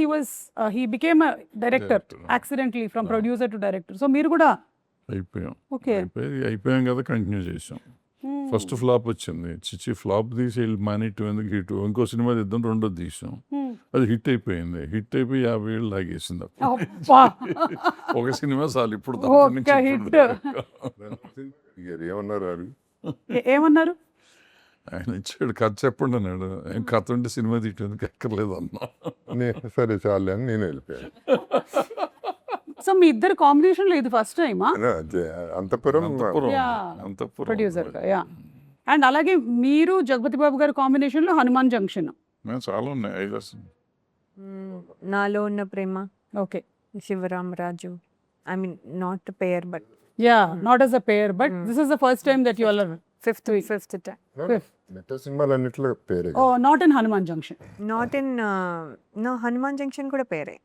he became director Director. Accidentally from producer to director. So మీరు కూడా అయిపోయాం. ఓకే. అయిపోయాం కదా, కంటిన్యూ చేసాం. ఫస్ట్ ఫ్లాప్ వచ్చింది, చిచ్చి ఫ్లాప్ తీసి వెళ్ళి మానేట్టు ఎందుకు హిట్, ఇంకో సినిమా తీద్దాం, రెండోది తీసాం, అది హిట్ అయిపోయింది. హిట్ అయిపోయి 50 ఏళ్ళు లాగేసింది. అబ్బా. ఒక సినిమా చాలు ఇప్పుడు ఒక్క hit. ఏమన్నారు అది? ఏమన్నారు? ఆయన ఇచ్చాడు, కథ చెప్పండి అన్నాడు. ఏం కథ ఉంటే సినిమా తీయడానికి ఎక్కర్లేదు అన్నా. సరే చాలే అని నేను వెళ్ళిపోయాను. సో మీ ఇద్దరు కాంబినేషన్లో ఇది ఫస్ట్ టైమా? అంతపురం ప్రొడ్యూసర్. యా. అండ్ అలాగే మీరు జగపతి బాబు గారి కాంబినేషన్లో హనుమాన్ జంక్షన్. చాలా ఉన్నాయి, 5 నాలో ఉన్న ప్రేమ, ఓకే. Shivaram Raju. I mean not pair, but yeah, not as a pair, but this is the first time that you all are fifth time. మెట్ట సినిమాలు అన్నిట్లో పేరే. not in Hanuman Junction. Not in no, Hanuman Junction కూడా పేరే.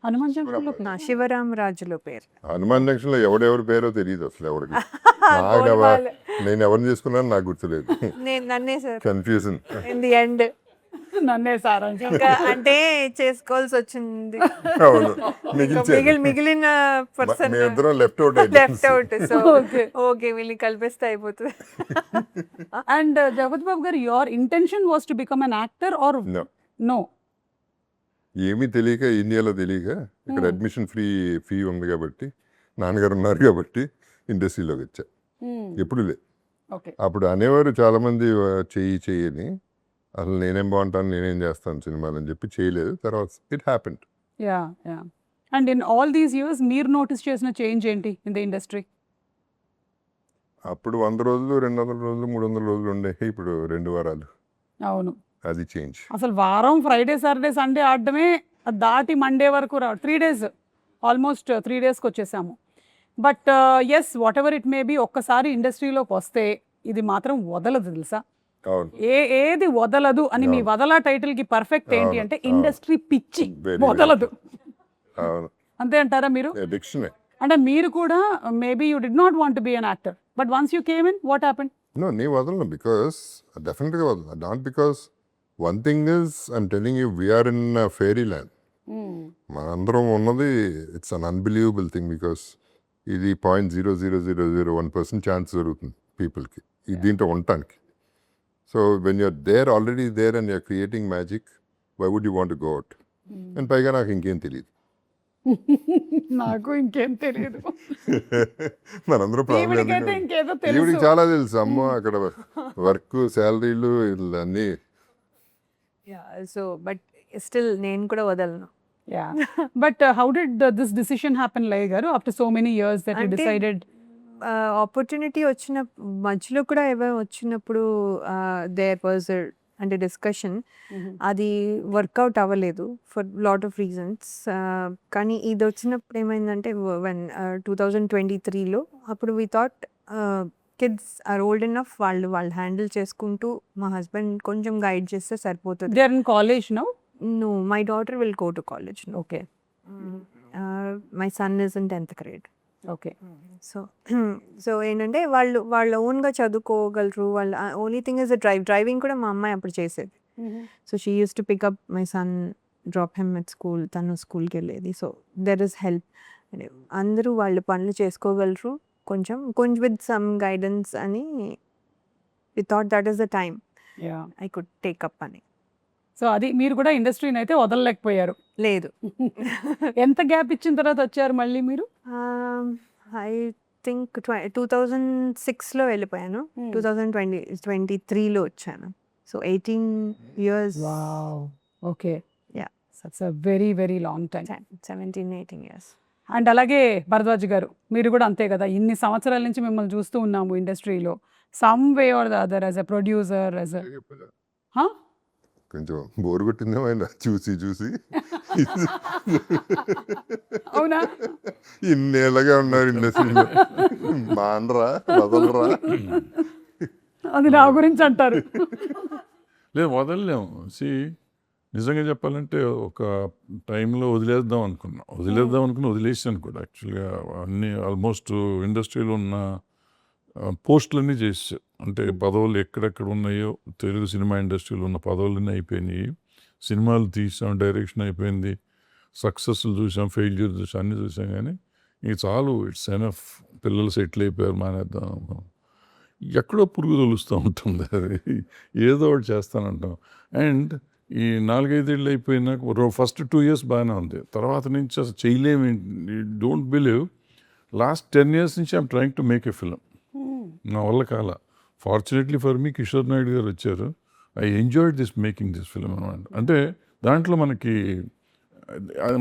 హనుమాన్ జంక్షన్లో నా శివరామ్ రాజులో పేరు. హనుమాన్ జంక్షన్ లో ఎవడెవరి పేరో తెలియదు అసలు ఎవరికి. నేను ఎవరిని చేసుకున్నాను నాకు గుర్తులేదు. నన్నే sir confusion. In the end నన్నే సార్ ఇంకా అంటే చేసుకోవాల్సి వచ్చింది. అవును, మిగిలిన పర్సన్ మీ ఇద్దరం left out left out. So Okay. Okay, వీళ్ళని కలిపేస్తే అయిపోతుంది. And Jagapathi Babu garu, your intention was to become an actor or No. No? ఏమీ తెలియక ఇండియాలో తెలియక ఇక్కడ అడ్మిషన్ ఫీ ఉంది కాబట్టి నాన్నగారు ఉన్నారు కాబట్టి ఇండస్ట్రీలోకి వచ్చా. ఎప్పుడు లేదు. ఓకే. అప్పుడు అనేవారు చాలామంది చెయ్యని, అసలు నేనేం బాగుంటాను, నేనేం చేస్తాను సినిమాలు అని చెప్పి చేయలేదు. తర్వాత it happened. Yeah yeah. And in all these years మీరు నోటీస్ చేసిన చేంజ్ ఏంటి ఇన్ ద ఇండస్ట్రీ? అప్పుడు 100 రోజులు, 200 రోజులు, 300 రోజులు ఉండే, ఇప్పుడు 2 వారాలు. అవును. అది చేంజ్. అసలు వారం ఫ్రైడే సాటర్డే సండే ఆడడమే, అది దాటి మండే వరకు 3 days, ఆల్మోస్ట్ 3 daysకి వచ్చేసాము. But yes, whatever it may be, ఒక్కసారి ఇండస్ట్రీలోకి వస్తే ఇది మాత్రం వదలదు తెలుసా. అవును. ఏది వదలదు అని మీ వదల టైటిల్కి పర్ఫెక్ట్ ఏంటి అవును, అంటే అవును. ఇండస్ట్రీ పిచ్చి Very, వదలదు. అవును. అంతే అంటారా మీరు? అడిక్షన్. అంటే మీరు కూడా maybe you did not want be an actor, but once you came in, what happened? No, నీ వదలను. బికాస్ డెఫినెట్గా వదలను. Not because one thing is I'm telling you, we're in fairy land. మనందరం ఉన్నది it's an unbelievable thing. Because ఇది 0.00001% chance జరుగుతుంది పీపుల్కి దీంట్లో ఉండటానికి. So when you're there, already there and you're creating magic, why would you want go out? And పైగా నాకు ఇంకేం తెలియదు. నాకు ఇంకేం తెలియదు. మనందరూ ఈవిడికైతే ఇంకేదో ఈవిడికి తెలుసు. చాలా తెలుసు. అమ్మ అక్కడ వర్క్, శాలరీలు అన్నీ. సో బట్ స్టిల్ నేను కూడా వదలను. Yeah. But how did this decision happen, Lay garu, after so many years that you అంటే, decided? ఆపర్చునిటీ వచ్చిన మధ్యలో కూడా ఎవరు వచ్చినప్పుడు దేర్ వాజ్ అంటే డిస్కషన్, అది వర్కౌట్ అవ్వలేదు ఫర్ లాట్ ఆఫ్ రీజన్స్. కానీ ఇది వచ్చినప్పుడు ఏమైందంటే వన్ 2023లో అప్పుడు we thought kids are old enough, వాళ్ళు హ్యాండిల్ చేసుకుంటూ మా హస్బెండ్ కొంచెం గైడ్ చేస్తే సరిపోతుంది. They are in college now? No, my daughter will go to college now. Okay. My son is in 10th grade. Okay. So ఏంటంటే వాళ్ళ ఓన్గా చదువుకోగలరు. వాళ్ళ ఓన్లీ థింగ్ ఇస్ డ్రైవింగ్ కూడా మా అమ్మాయి అప్పుడు చేసేది. So she use to pick up my son, drop him at school, తను స్కూల్కి వెళ్ళేది. So there is help. అందరూ వాళ్ళు పనులు చేసుకోగలరు కొంచెం విత్ సమ్ గైడెన్స్ అని we thought that is the time Yeah. I could take up అని. సో అది మీరు కూడా ఇండస్ట్రీని అయితే వదలలేకపోయారు. లేదు, ఎంత గ్యాప్ ఇచ్చిన తర్వాత వచ్చారు మళ్ళీ మీరు? ఐ థింక్ 2006లో వెళ్ళిపోయాను. 2023లో వచ్చాను. So 18 years. Wow. Okay. Yeah. That's a very, very long time. 17-18 years. And అలాగే భరద్వాజ్ గారు, మీరు కూడా అంతే కదా, ఇన్ని సంవత్సరాల నుంచి మిమ్మల్ని చూస్తూ ఉన్నాము ఇండస్ట్రీలో, some way or the other, as a producer, as a కొంచెం బోరు కొట్టిందేమో ఆయన చూసి. అవునా? ఇన్నేళ్ళగా ఉన్నారు ఇండస్ట్రీలో, మానరా, వదలరా. అది నా గురించి అంటారు. లేదు, వదలలేము. నిజంగా చెప్పాలంటే ఒక టైంలో వదిలేద్దాం అనుకున్నా, వదిలేసాను కూడా. యాక్చువల్గా అన్ని ఆల్మోస్ట్ ఇండస్ట్రీలో ఉన్న పోస్టులన్నీ చేసాం. అంటే పదవులు ఎక్కడెక్కడ ఉన్నాయో తెలుగు సినిమా ఇండస్ట్రీలో ఉన్న పదవులన్నీ అయిపోయినాయి. సినిమాలు తీసాం, డైరెక్షన్ అయిపోయింది, సక్సెస్లు చూసాం, ఫెయిల్యూర్ చూసాం, అన్నీ చూసాం. కానీ ఇంక చాలు, ఇట్స్ ఎనఫ్, పిల్లలు సెటిల్ అయిపోయారు, మానేద్దాం. ఎక్కడో పురుగు తొలుస్తూ ఉంటుంది, అది ఏదో ఒకటి చేస్తానంటాం. అండ్ ఈ 4-5 ఏళ్ళు అయిపోయినాక ఫస్ట్ 2 years బాగానే ఉంది, తర్వాత నుంచి అసలు చేయలేము. డోంట్ బిలీవ్, లాస్ట్ 10 years నుంచి I'm trying to make a film. నా వల్ల కాల. Fortunately for me Kishore Naidu గారు వచ్చారు. I enjoyed making this film అనమాట. అంటే దాంట్లో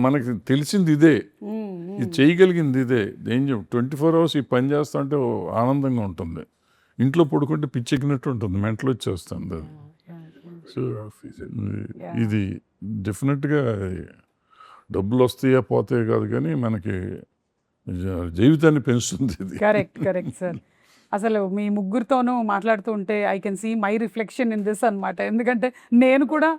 మనకి తెలిసింది ఇదే, ఇది చేయగలిగింది ఇదే. ఏం 24 hours ఈ పని చేస్తా అంటే ఆనందంగా ఉంటుంది. ఇంట్లో పడుకుంటే పిచ్చెక్కినట్టు ఉంటుంది, మెంటలు వచ్చేస్తుంది అది. సో ఇది డెఫినెట్గా డబ్బులు వస్తాయా పోతాయా కాదు, కానీ మనకి జీవితాన్ని పెంచుతుంది ఇది. Correct sir. అసలు మీ ముగ్గురితోనూ మాట్లాడుతూ ఉంటే I can see my reflection in this అనమాట. ఎందుకంటే నేను కూడా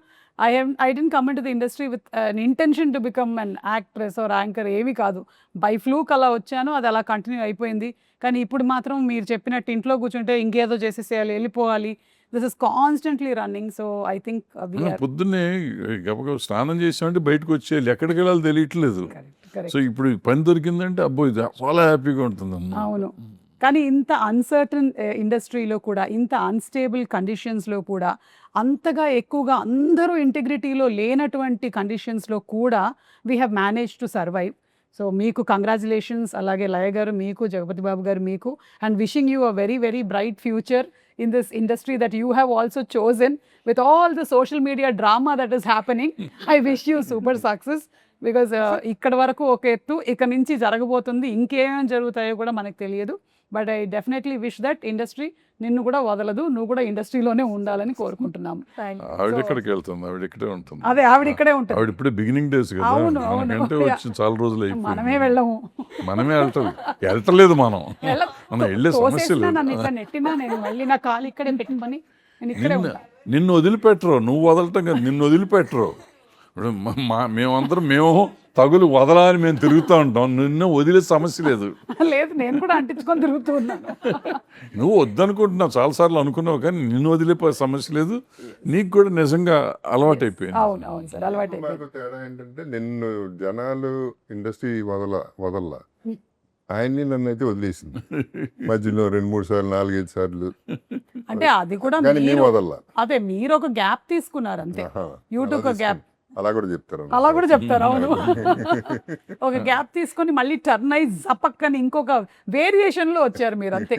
I didn't come in to the industry with an intention to become an actress or anchor, ఏమీ కాదు. బై ఫ్లూక్ అలా వచ్చాను, అది అలా కంటిన్యూ అయిపోయింది. కానీ ఇప్పుడు మాత్రం మీరు చెప్పినట్టు ఇంట్లో కూర్చుంటే ఇంకేదో చేసేసేయాలి, వెళ్ళిపోవాలి. This is constantly running. So I think పొద్దున్నే గబగబ స్నానం చేసామంటే బయటకు వచ్చేయాలి, ఎక్కడికి వెళ్ళాలి తెలియట్లేదు. సో ఇప్పుడు పని దొరికిందంటే అబ్బో ఇది చాలా హ్యాపీగా ఉంటుంది అన్న. అవును. కానీ ఇంత అన్సర్టన్ ఇండస్ట్రీలో కూడా, ఇంత అన్స్టేబుల్ కండిషన్స్లో కూడా, అంతగా ఎక్కువగా అందరూ ఇంటిగ్రిటీలో లేనటువంటి కండిషన్స్లో కూడా we have manage to survive. So మీకు కంగ్రాచులేషన్స్, అలాగే లయ గారు మీకు, జగపతి బాబు గారు మీకు, and wishing you a very very bright future in this industry that you have also chosen with all the social media drama that is happening. I wish you super success because ఇక్కడ వరకు ఒక ఎత్తు, ఇక నుంచి జరగబోతుంది, ఇంకేమేమి జరుగుతాయో కూడా మనకు తెలియదు. But I definitely wish that industry నిన్ను కూడా వదలదు, నువ్వు కూడా ఇండస్ట్రీలోనే ఉండాలని కోరుకుంటున్నాము. ఆవిడ ఎక్కడికి వెళ్తుంది, ఆవిడ ఇక్కడే ఉంటుంది. అదే ఆవిడ ఇక్కడే ఉంటుంది. ఆవిడ ఇప్పుడే బిగినింగ్ డేస్ కదా, అవును, అవును. మనకంటే వచ్చి చాలా రోజులు మనమే అయిపోయింది. వెళ్ళము. మనమే వెళ్తలేదు మనం వెళ్ళే సమస్య తోసేసినా లేదు. నన్ను ఇట్లా నెట్టినా నేను మళ్ళీ నా కాలు ఇక్కడే పెట్టుకొని నేను ఇక్కడే ఉంటా. నిన్ను వదిలిపెట్టరు, నువ్వు వదలటం కదా, నిన్ను వదిలిపెట్టరు. ఇప్పుడు మేమందరం మేము తగులు వదలని మేము తిరుగుతూ ఉంటాం, నిన్ను వదిలే సమస్య లేదు. లేదు, నేను కూడా అంటించుకొని తిరుగుతూ ఉన్నాను. నువ్వు వద్దనుకుంటున్నావు, చాలాసార్లు అనుకున్నావు, కానీ నిన్ను వదిలిపోయే సమస్య లేదు. నీకు కూడా నిజంగా అలవాటు అయిపోయింది. అవును అవును సార్, అలవాటు నాకు తేడా ఏంటంటే నిన్ను జనాలు ఇండస్ట్రీ వదల్లా, ఆయన్ని నన్ను అయితే వదిలేసింది మధ్యలో 2-3 సార్లు 4-5 సార్లు. అంటే అది కూడా కానీ మేము మీరు, వదల్లా. అదే మీరు ఒక గ్యాప్ తీసుకున్నారు అంతే. యూట్యూబ్ ఒక గ్యాప్, అలా కూడా చెప్తారు. అలా కూడా చెప్తారు. అవును, ఒక గ్యాప్ తీసుకొని మళ్ళీ టర్న్ అయి జపక్కని ఇంకొక వేరియేషన్లో వచ్చారు మీరు అంతే.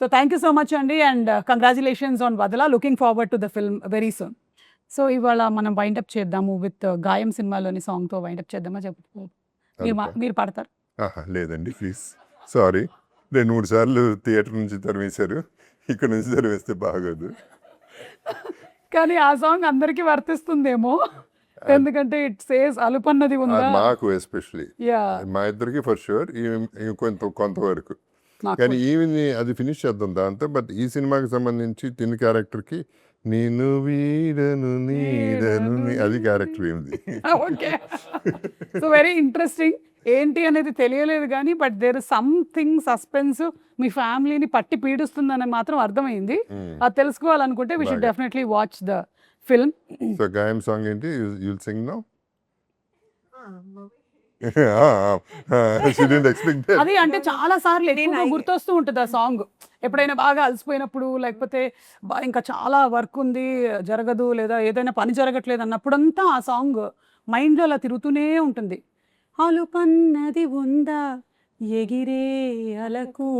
So thank you so much అండి, and congratulations on Vadala. Looking forward to the film very soon. So ఇవాళ మనం వైండప్ చేద్దాము విత్ గాయం సినిమాలోని సాంగ్తో వైండప్ చేద్దామా? చెప్పు, మీరు పాడతారు? లేదండి ప్లీజ్, సారీ. 2-3 సార్లు థియేటర్ నుంచి తరిమేశారు, ఇక్కడ నుంచి తరిమేస్తే బాగోదు. కానీ ఆ సాంగ్ అందరికీ వర్తిస్తుందేమో, ఎందుకంటే ఇట్ సేస్ అలుపన్నది ఉందా మాకు ఎస్పెషలీ, యా, మా ఇద్దరికి ఫర్ షూర్, కొంతవరకు. నాకు కానీ ఈవిని అది ఫినిష్ చేద్దాం దాంతో. బట్ ఈ సినిమాకి సంబంధించి తిని క్యారెక్టర్కి నేను వీడను నీడను అది క్యారెక్టర్ ఏమిది. ఓకే. So very interesting. ఏంటి అనేది తెలియలేదు కానీ but there is something suspense మీ ఫ్యామిలీని పట్టి పీడిస్తుందని మాత్రం అర్థమైంది. అది తెలుసుకోవాలనుకుంటే we should definitely watch the film. So Gaayam song ఏంటి, యుల్ సింగ్ నౌ? అది అంటే చాలా సార్లు ఎక్కువగా గుర్తొస్తూ ఉంటుంది ఆ సాంగ్. ఎప్పుడైనా బాగా అలసిపోయినప్పుడు, లేకపోతే ఇంకా చాలా వర్క్ ఉంది జరగదు, లేదా ఏదైనా పని జరగట్లేదు అన్నప్పుడంతా ఆ సాంగ్ మైండ్లో అలా తిరుగుతూనే ఉంటుంది. అలుపన్నది ఉందా ఎగిరే అలకు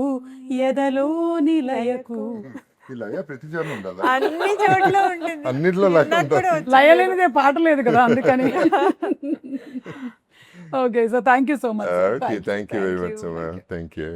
ఎదలో నిలయకు. ప్రతి చోట ఉండాలి, అన్ని చోట్ల ఉంటుంది, అన్నిట్లో లయలేనిదే పాట లేదు కదా, అందుకని. Okay, so thank you so much. Okay, thank you very much. Thank you.